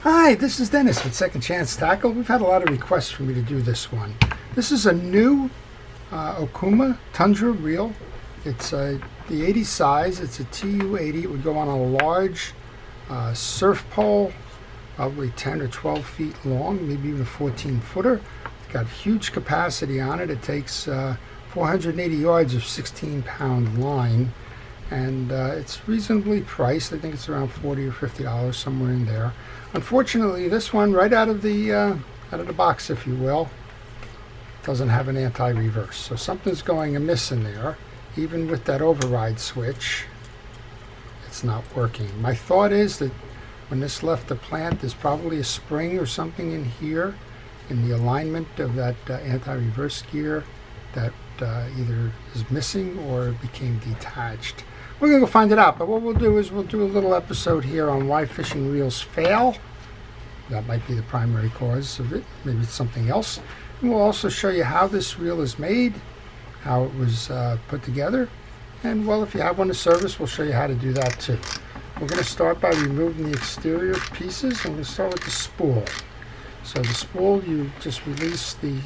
Hi, this is Dennis with Second Chance Tackle. We've had a lot of requests for me to do this one. This is a new Okuma Tundra reel. It's the 80 size. It's a TU80. It would go on a large surf pole, probably 10 or 12 feet long, maybe even a 14-footer. It's got huge capacity on it. It takes 480 yards of 16-pound line, and it's reasonably priced. I think it's around $40 or $50, somewhere in there. Unfortunately, this one, right out of the box, if you will, doesn't have an anti-reverse. So something's going amiss in there. Even with that override switch, it's not working. My thought is that when this left the plant, there's probably a spring or something in here, in the alignment of that anti-reverse gear, that either is missing or became detached. We're going to go find it out, but what we'll do is we'll do a little episode here on why fishing reels fail. That might be the primary cause of it. Maybe it's something else. And we'll also show you how this reel is made, how it was put together, and well, if you have one to service, we'll show you how to do that too. We're going to start by removing the exterior pieces, and we're going to start with the spool. So the spool, you just release the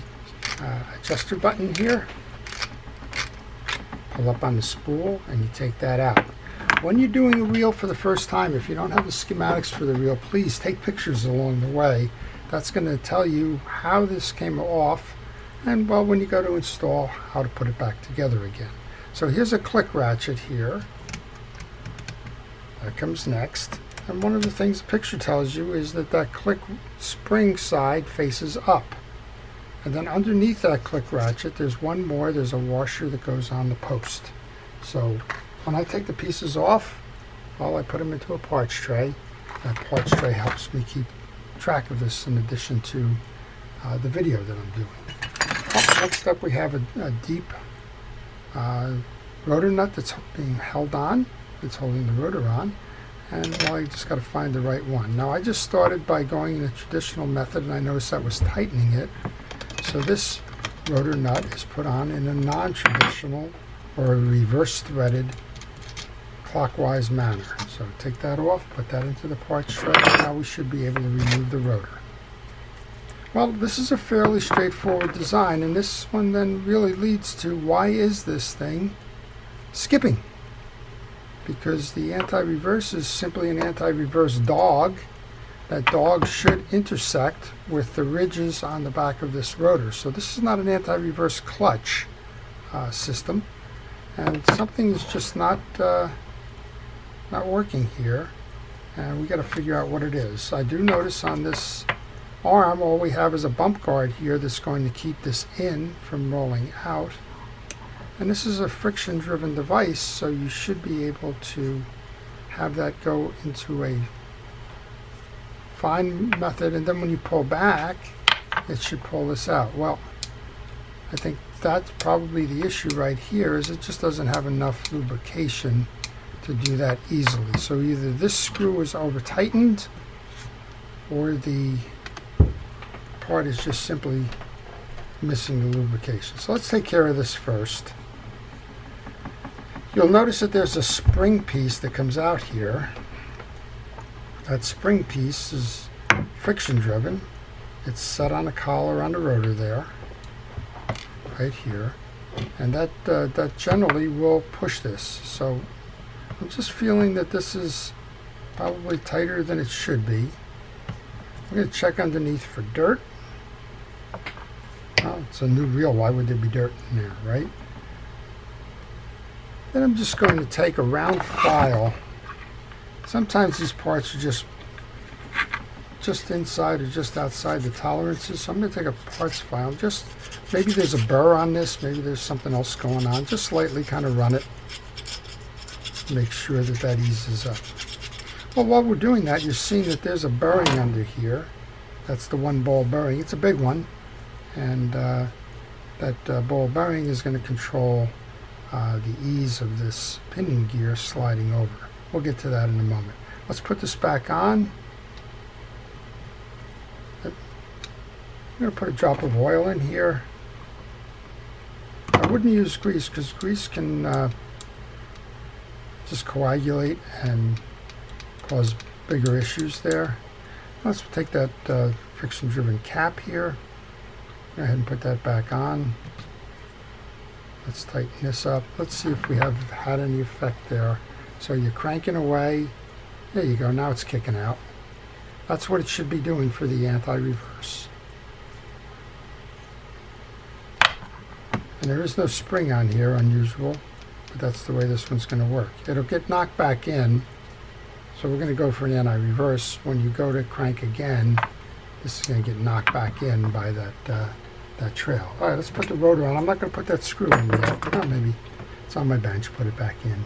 adjuster button here, pull up on the spool, and you take that out. When you're doing a reel for the first time, if you don't have the schematics for the reel, please take pictures along the way. That's going to tell you how this came off, and well, when you go to install, how to put it back together again. So here's a click ratchet here. That comes next. And one of the things the picture tells you is that that click spring side faces up. And then underneath that click ratchet, there's one more. There's a washer that goes on the post. So when I take the pieces off, well, I put them into a parts tray. That parts tray helps me keep track of this in addition to the video that I'm doing. Next up, we have a deep rotor nut that's being held on. It's holding the rotor on. And well, I just got to find the right one. Now, I just started by going in a traditional method, and I noticed that was tightening it. So this rotor nut is put on in a non-traditional or a reverse threaded clockwise manner. So take that off, put that into the parts tray, and now we should be able to remove the rotor. Well, this is a fairly straightforward design, and this one then really leads to why is this thing skipping? Because the anti-reverse is simply an anti-reverse dog. That dog should intersect with the ridges on the back of this rotor. So this is not an anti-reverse clutch system, and something is just not working here, and we got to figure out what it is. I do notice on this arm, all we have is a bump guard here that's going to keep this in from rolling out. And this is a friction-driven device, so you should be able to have that go into a fine method, and then when you pull back, it should pull this out. Well, I think that's probably the issue right here, is it just doesn't have enough lubrication to do that easily. So either this screw is over-tightened, or the part is just simply missing the lubrication. So let's take care of this first. You'll notice that there's a spring piece that comes out here. That spring piece is friction driven. It's set on a collar on the rotor there, right here, and that generally will push this. So I'm just feeling that this is probably tighter than it should be. I'm going to check underneath for dirt. Well, it's a new reel. Why would there be dirt in there, right? Then I'm just going to take a round file. Sometimes these parts are just inside or just outside the tolerances. So I'm going to take a parts file. Just maybe there's a burr on this. Maybe there's something else going on. Just slightly kind of run it. Make sure that that eases up. Well, while we're doing that, you're seeing that there's a bearing under here. That's the one ball bearing. It's a big one. And that ball bearing is going to control the ease of this pinion gear sliding over. We'll get to that in a moment. Let's put this back on. I'm going to put a drop of oil in here. I wouldn't use grease because grease can just coagulate and cause bigger issues there. Let's take that friction-driven cap here. Go ahead and put that back on. Let's tighten this up. Let's see if we have had any effect there. So you're cranking away. There you go. Now it's kicking out. That's what it should be doing for the anti-reverse. And there is no spring on here, unusual, but that's the way this one's going to work. It'll get knocked back in. So we're going to go for an anti-reverse. When you go to crank again, this is going to get knocked back in by that trail. All right, let's put the rotor on. I'm not going to put that screw in yet. Oh, maybe it's on my bench. Put it back in.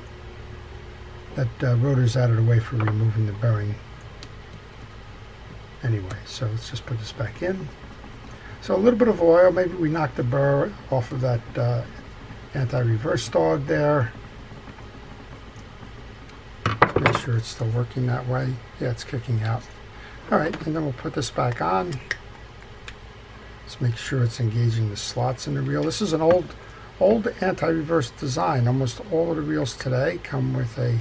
That rotor's out of the way for removing the bearing. Anyway, so let's just put this back in. So a little bit of oil. Maybe we knocked the burr off of that anti-reverse dog there. Make sure it's still working that way. Yeah, it's kicking out. All right, and then we'll put this back on. Let's make sure it's engaging the slots in the reel. This is an old anti-reverse design. Almost all of the reels today come with a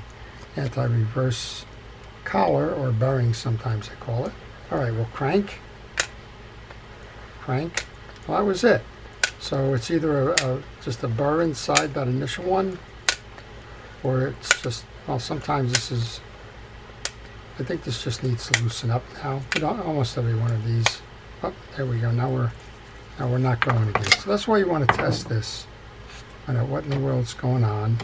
anti-reverse collar, or bearing sometimes they call it. All right, we'll crank. Crank. Well, that was it. So it's either just a burr inside that initial one, or it's just, well, sometimes this is, I think this just needs to loosen up now. But almost every one of these. Oh, there we go. Now we're not going again. So that's why you want to test this. Find out what in the world's going on.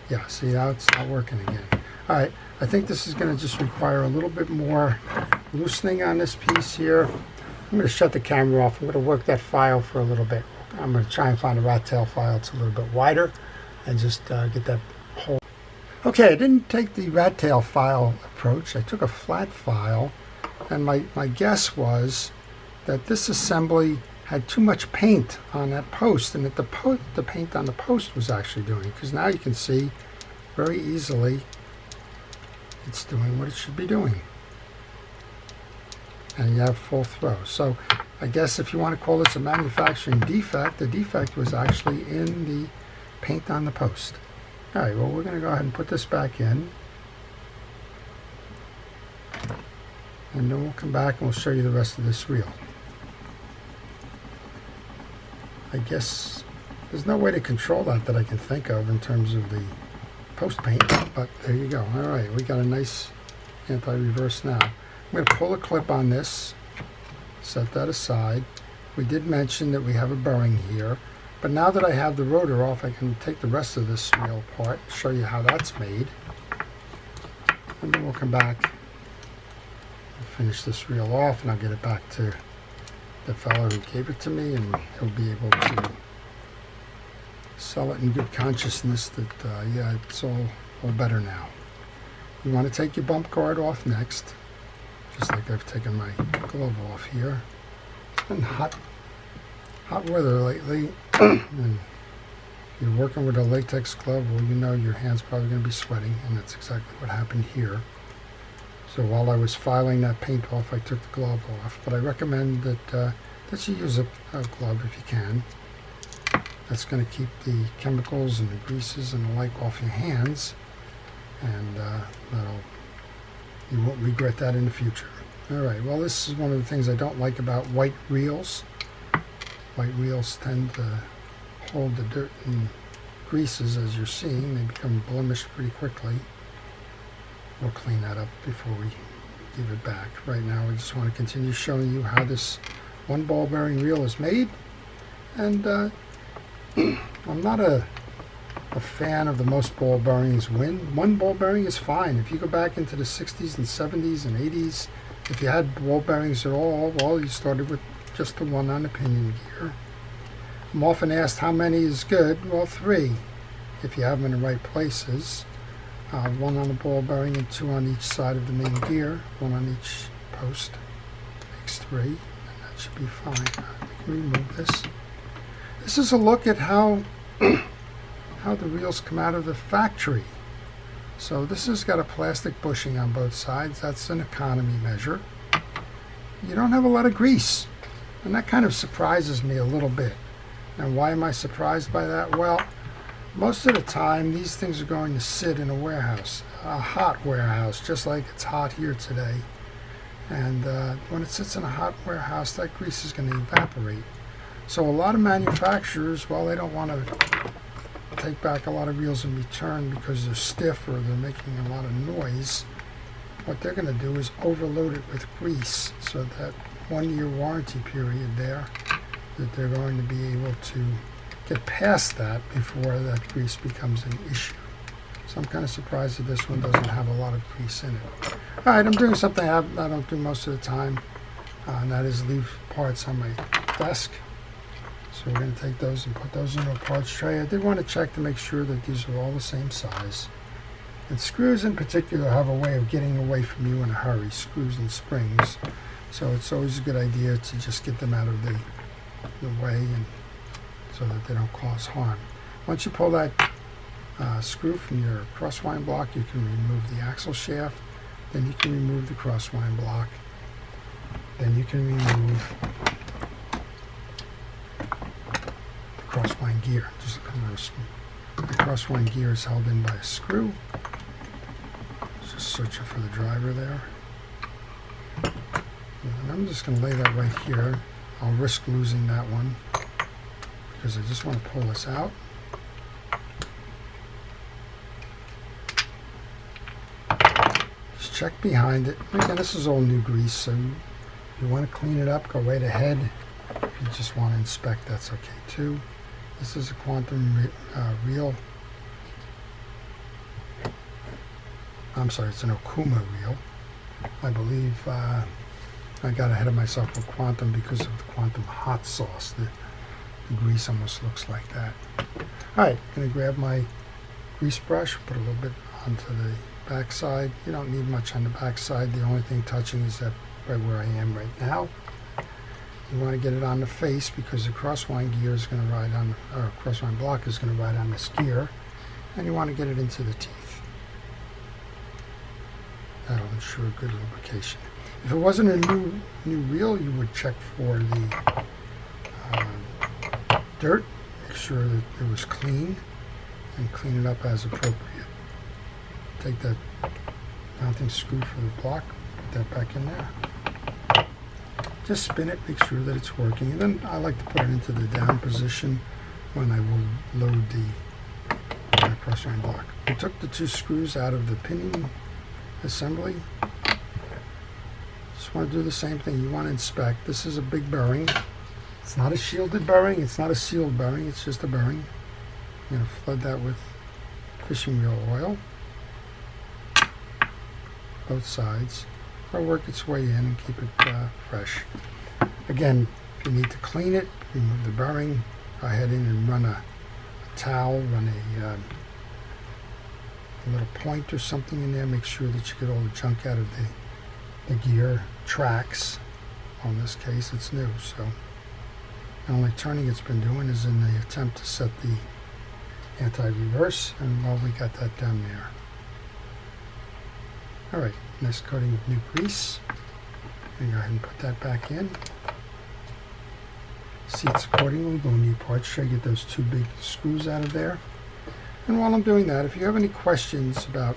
Yeah, see, now it's not working again. All right, I think this is going to just require a little bit more loosening on this piece here. I'm going to shut the camera off. I'm going to work that file for a little bit. I'm going to try and find a rat tail file that's a little bit wider and just get that whole. Okay, I didn't take the rat tail file approach. I took a flat file, and my guess was that this assembly had too much paint on that post, and that the paint on the post was actually doing, because now you can see very easily it's doing what it should be doing. And you have full throw. So I guess if you want to call this a manufacturing defect, the defect was actually in the paint on the post. All right, well, we're going to go ahead and put this back in. And then we'll come back and we'll show you the rest of this reel. I guess there's no way to control that I can think of in terms of the post paint, but there you go. All right, we got a nice anti-reverse now. I'm going to pull a clip on this, set that aside. We did mention that we have a bearing here, but now that I have the rotor off, I can take the rest of this reel apart, show you how that's made, and then we'll come back and finish this reel off, and I'll get it back to the fellow who gave it to me, and he'll be able to sell it in good consciousness that, yeah, it's all better now. You want to take your bump guard off next, just like I've taken my glove off here. It's been hot weather lately, and you're working with a latex glove, well, you know your hand's probably going to be sweating, and that's exactly what happened here. So while I was filing that paint off, I took the glove off, but I recommend that you use a glove if you can. That's going to keep the chemicals and the greases and the like off your hands, and you won't regret that in the future. All right, well, this is one of the things I don't like about white reels. White reels tend to hold the dirt and greases, as you're seeing. They become blemished pretty quickly. We'll clean that up before we give it back. Right now, we just want to continue showing you how this one ball bearing reel is made. And I'm not a fan of the most ball bearings win. One ball bearing is fine. If you go back into the 60s and 70s and 80s, if you had ball bearings at all, well, you started with just the one on the pinion gear. I'm often asked how many is good. Well, 3, if you have them in the right places. 1 on the ball bearing and 2 on each side of the main gear. 1 on each post makes 3, and that should be fine. We can remove this. This is a look at how the reels come out of the factory. So this has got a plastic bushing on both sides. That's an economy measure. You don't have a lot of grease, and that kind of surprises me a little bit. And why am I surprised by that? Well, most of the time these things are going to sit in a warehouse, a hot warehouse, just like it's hot here today. And when it sits in a hot warehouse, that grease is going to evaporate. So a lot of manufacturers, while they don't want to take back a lot of reels in return because they're stiff or they're making a lot of noise, what they're going to do is overload it with grease, so that 1-year warranty period there, that they're going to be able to get past that before that grease becomes an issue. So I'm kind of surprised that this one doesn't have a lot of grease in it. All right, I'm doing something I don't do most of the time, and that is leave parts on my desk. So we're going to take those and put those into a parts tray. I did want to check to make sure that these are all the same size. And screws in particular have a way of getting away from you in a hurry, screws and springs. So it's always a good idea to just get them out of the way, and so that they don't cause harm. Once you pull that screw from your crosswind block, you can remove the axle shaft. Then you can remove the crosswind block. Then you can remove the crosswind gear. Just look at this. The crosswind gear is held in by a screw. Just searching for the driver there. And I'm just going to lay that right here. I'll risk losing that one because I just want to pull this out. Just check behind it. Again, this is all new grease, so if you want to clean it up, go right ahead. If you just want to inspect, that's okay too. This is a quantum reel. I'm sorry, it's an Okuma reel. I believe I got ahead of myself with quantum because of the quantum hot sauce. The grease almost looks like that. All right, I'm going to grab my grease brush, put a little bit onto the back side. You don't need much on the back side. The only thing touching is that right where I am right now. You want to get it on the face because the crosswind gear is going to ride on, or crosswind block is going to ride on this gear, and you want to get it into the teeth. That'll ensure good lubrication. If it wasn't a new reel, you would check for the dirt, make sure that it was clean, and clean it up as appropriate. Take that mounting screw for the block, put that back in there. Just spin it, make sure that it's working, and then I like to put it into the down position when I will load the crosswind block. We took the 2 screws out of the pinion assembly. Just want to do the same thing. You want to inspect. This is a big bearing. It's not a shielded bearing. It's not a sealed bearing. It's just a bearing. I'm going to flood that with fishing reel oil. Both sides. It'll work its way in and keep it fresh. Again, if you need to clean it, remove the bearing, go ahead in and run a towel, run a little point or something in there. Make sure that you get all the junk out of the gear tracks. Well, in this case, it's new, so the only turning it's been doing is in the attempt to set the anti-reverse, and well, we got that done there. All right, nice coating of new grease. And go ahead and put that back in. Seats accordingly. Go new parts tray. Get those 2 big screws out of there. And while I'm doing that, if you have any questions about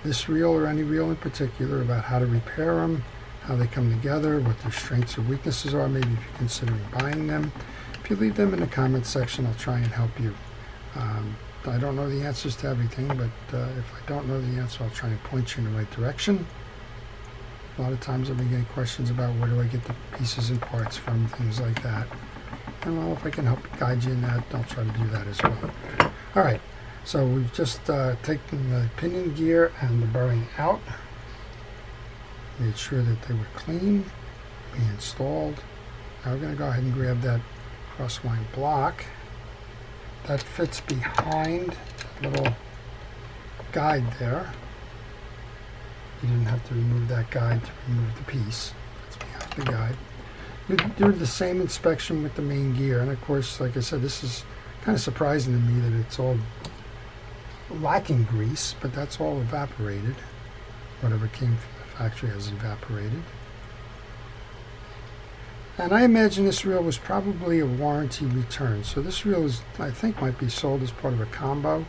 this reel or any reel in particular, about how to repair them, how they come together, what their strengths or weaknesses are, maybe if you're considering buying them, if you leave them in the comments section, I'll try and help you. I don't know the answers to everything, but if I don't know the answer, I'll try and point you in the right direction. A lot of times I've been getting questions about where do I get the pieces and parts from, things like that. And well, if I can help guide you in that, I'll try to do that as well. All right. So we've just taken the pinion gear and the bearing out, made sure that they were clean, reinstalled. Now we're going to go ahead and grab that crosswind block. That fits behind the little guide there. You didn't have to remove that guide to remove the piece. That's behind the guide. You do the same inspection with the main gear, and of course, like I said, this is kind of surprising to me that it's all lacking grease, but that's all evaporated. Whatever came from the factory has evaporated. And I imagine this reel was probably a warranty return. So this reel is, I think, might be sold as part of a combo,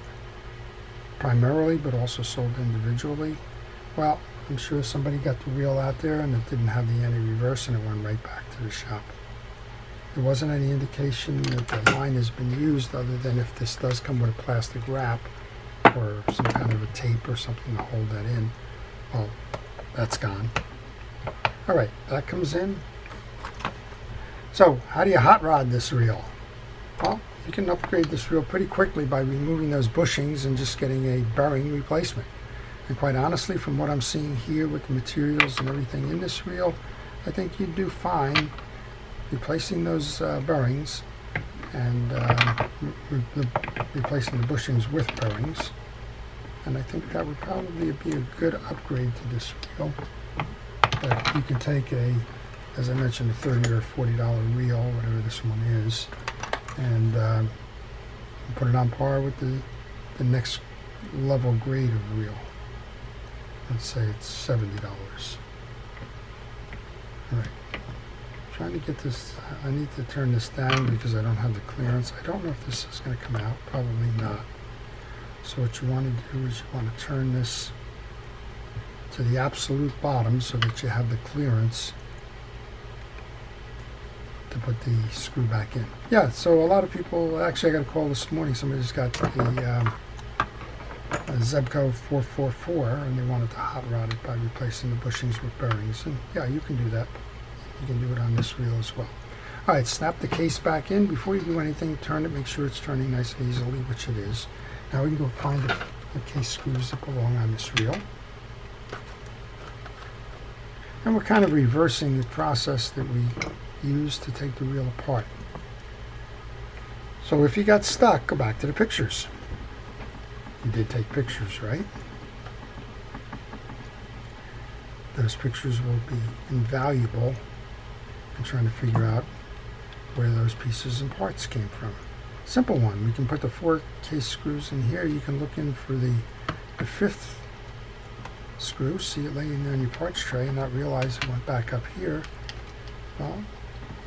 primarily, but also sold individually. Well, I'm sure somebody got the reel out there and it didn't have the anti-reverse and it went right back to the shop. There wasn't any indication that the line has been used other than if this does come with a plastic wrap or some kind of a tape or something to hold that in. Well, that's gone. All right, that comes in. So how do you hot rod this reel? Well, you can upgrade this reel pretty quickly by removing those bushings and just getting a bearing replacement. And quite honestly, from what I'm seeing here with the materials and everything in this reel, I think you'd do fine replacing those bearings and replacing the bushings with bearings. And I think that would probably be a good upgrade to this reel. But you can take a, as I mentioned, a $30 or $40 reel, whatever this one is, and put it on par with the next level grade of reel. Let's say it's $70. All right. Trying to get this, I need to turn this down because I don't have the clearance. I don't know if this is going to come out. Probably not. So what you want to do is you want to turn this to the absolute bottom so that you have the clearance to put the screw back in. Yeah, so a lot of people, actually I got a call this morning, somebody just got the Zebco 444 and they wanted to hot rod it by replacing the bushings with bearings. And yeah, you can do that. You can do it on this reel as well. All right, snap the case back in. Before you do anything, turn it, make sure it's turning nice and easily, which it is. Now we can go find the case screws that belong on this reel. And we're kind of reversing the process that we used to take the reel apart. So if you got stuck, go back to the pictures. You did take pictures, right? Those pictures will be invaluable in trying to figure out where those pieces and parts came from. Simple one. We can put the 4 case screws in here. You can look in for the 5th screw, see it laying there in your parts tray and not realize it went back up here. Well,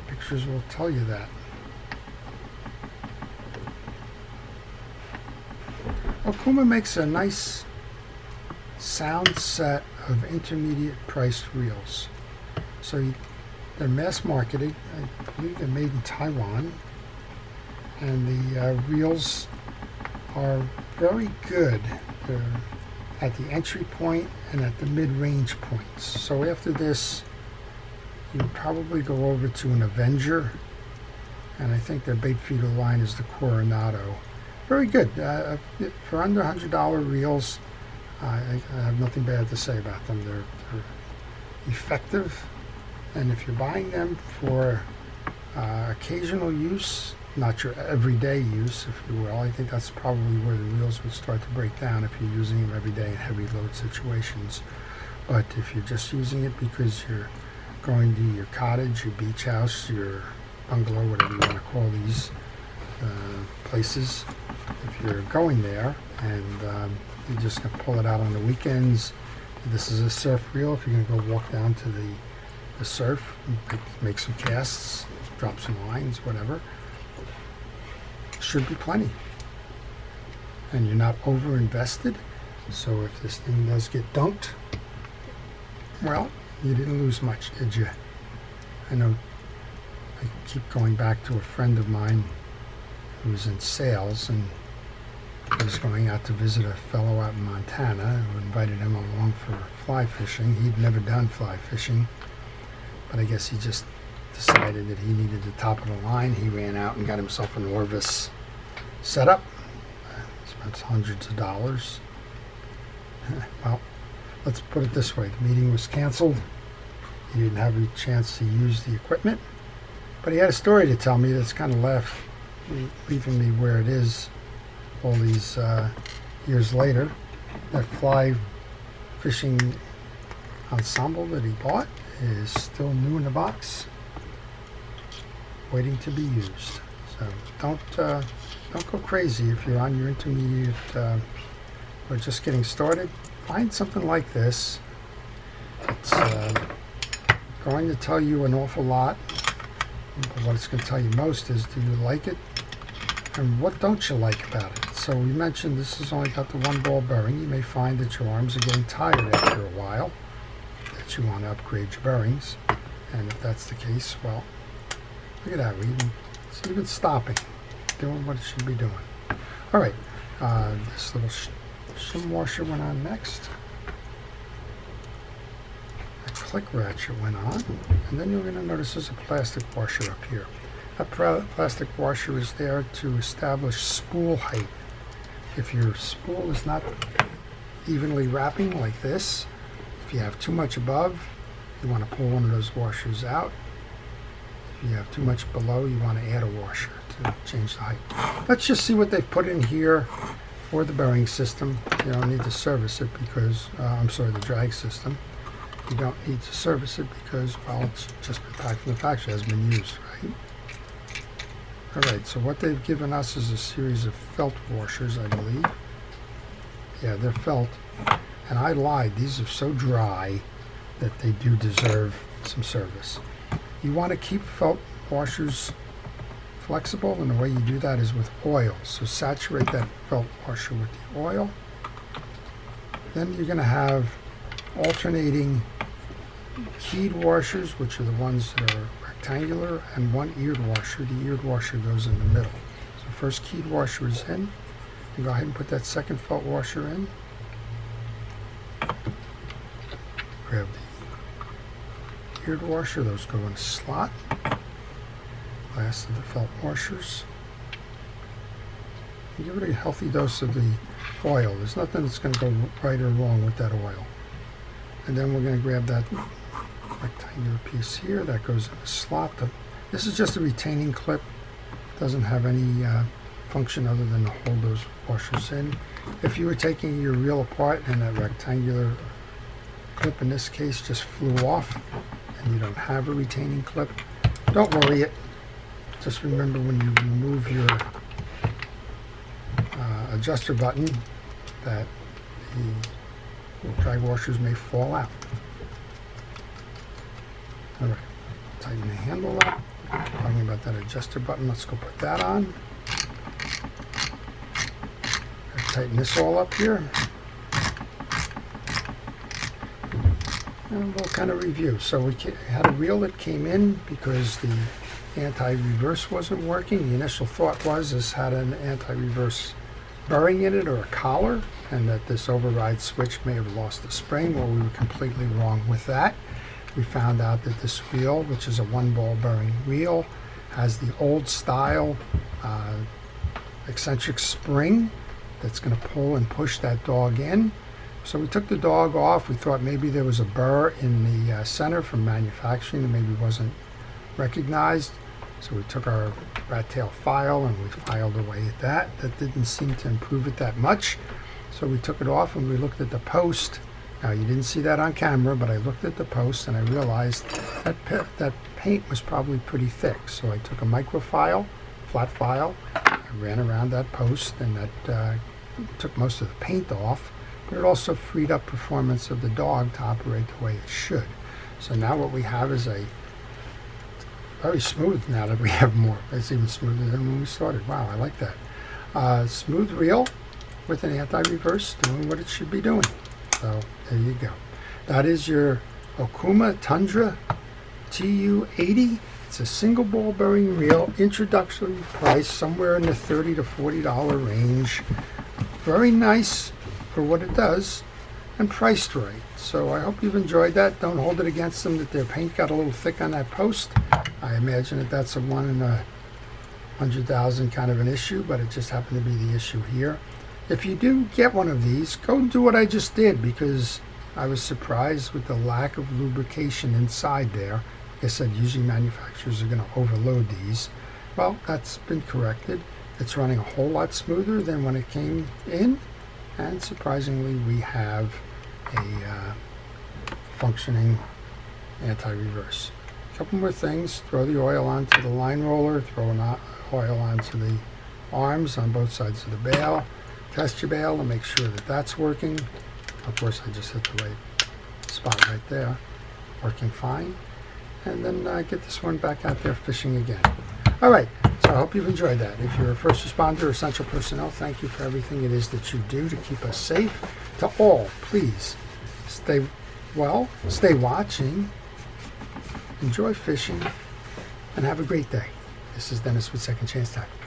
pictures will tell you that. Okuma makes a nice sound set of intermediate priced reels. So they're mass marketed. I believe they're made in Taiwan. And the reels are very good. They're at the entry point and at the mid-range points. So after this, you would probably go over to an Avenger. And I think their bait feeder line is the Coronado. Very good. For under $100 reels, I have nothing bad to say about them. They're effective, and if you're buying them for occasional use, not your everyday use, if you will, I think that's probably where the reels would start to break down if you're using them every day in heavy load situations. But if you're just using it because you're going to your cottage, your beach house, your bungalow, whatever you want to call these places, if you're going there and you're just going to pull it out on the weekends, this is a surf reel. If you're going to go walk down to the surf, make some casts, drop some lines, whatever, should be plenty. And you're not over invested. So if this thing does get dunked, well, you didn't lose much, did you? I know I keep going back to a friend of mine who was in sales, and he was going out to visit a fellow out in Montana who invited him along for fly fishing. He'd never done fly fishing, but I guess he just decided that he needed the top of the line. He ran out and got himself an Orvis setup. Spent hundreds of dollars. Well, let's put it this way. The meeting was canceled. He didn't have a chance to use the equipment, but he had a story to tell me that's kind of leaving me where it is all these years later. That fly fishing ensemble that he bought is still new in the box, waiting to be used. So don't go crazy if you're on your intermediate or just getting started. Find something like this. It's going to tell you an awful lot, but what it's going to tell you most is, do you like it? And what don't you like about it? So we mentioned this has only got the 1 ball bearing. You may find that your arms are getting tired after a while. that you want to upgrade your bearings. And if that's the case, well, look at that. It's even stopping, doing what it should be doing. All right, this little shim washer went on next. A click ratchet went on, and then you're going to notice there's a plastic washer up here. That plastic washer is there to establish spool height. If your spool is not evenly wrapping like this, if you have too much above, you want to pull one of those washers out. If you have too much below, you want to add a washer to change the height. Let's just see what they've put in here for the bearing system. You don't need to service it because, the drag system. You don't need to service it because, well, it's just been packed from the factory, it has been used, right? Alright, so what they've given us is a series of felt washers, I believe. Yeah, they're felt. And I lied, these are so dry that they do deserve some service. You want to keep felt washers flexible, and the way you do that is with oil. So saturate that felt washer with the oil. Then you're going to have alternating keyed washers, which are the ones that are rectangular, and one eared washer. The eared washer goes in the middle. So first keyed washer is in. You go ahead and put that second felt washer in. Grab the eared washer, those go in a slot. Last of the felt washers. You give it a healthy dose of the oil. There's nothing that's going to go right or wrong with that oil. And then we're going to grab that rectangular piece here that goes in a slot. This is just a retaining clip. Doesn't have any function other than to hold those washers in. If you were taking your reel apart and that rectangular clip in this case just flew off and you don't have a retaining clip, don't worry it. Just remember when you remove your adjuster button that the drag washers may fall out. Alright, tighten the handle up. Talking about that adjuster button, let's go put that on. Tighten this all up here. And we'll kind of review. So we had a reel that came in because the anti-reverse wasn't working. The initial thought was this had an anti-reverse bearing in it or a collar, and that this override switch may have lost the spring. Well, we were completely wrong with that. We found out that this reel, which is a one-ball bearing reel, has the old style eccentric spring that's going to pull and push that dog in. So we took the dog off. We thought maybe there was a burr in the center from manufacturing that maybe wasn't recognized. So we took our rat tail file and we filed away at that. That didn't seem to improve it that much. So we took it off and we looked at the post. Now you didn't see that on camera, but I looked at the post and I realized that paint was probably pretty thick. So I took a microfile, flat file, I ran around that post, and that took most of the paint off, but it also freed up performance of the dog to operate the way it should. So now what we have is a very smooth, now that we have more. It's even smoother than when we started. Wow, I like that. Smooth reel with an anti-reverse doing what it should be doing. So there you go. That is your Okuma Tundra TU80. It's a single ball bearing reel, introductory price somewhere in the $30 to $40 range. Very nice for what it does and priced right. So I hope you've enjoyed that. Don't hold it against them that their paint got a little thick on that post. I imagine that that's a 1 in 100,000 kind of an issue, but it just happened to be the issue here. If you do get one of these, go and do what I just did, because I was surprised with the lack of lubrication inside there. Like I said, usually manufacturers are going to overload these. Well, that's been corrected. It's running a whole lot smoother than when it came in, and surprisingly we have a functioning anti-reverse. A couple more things. Throw the oil onto the line roller, throw an oil onto the arms on both sides of the bail. Test your bail and make sure that that's working. Of course, I just hit the right spot right there. Working fine. And then get this one back out there fishing again. All right, so I hope you've enjoyed that. If you're a first responder or essential personnel, thank you for everything it is that you do to keep us safe. To all, please stay well, stay watching, enjoy fishing, and have a great day. This is Dennis with Second Chance Tackle.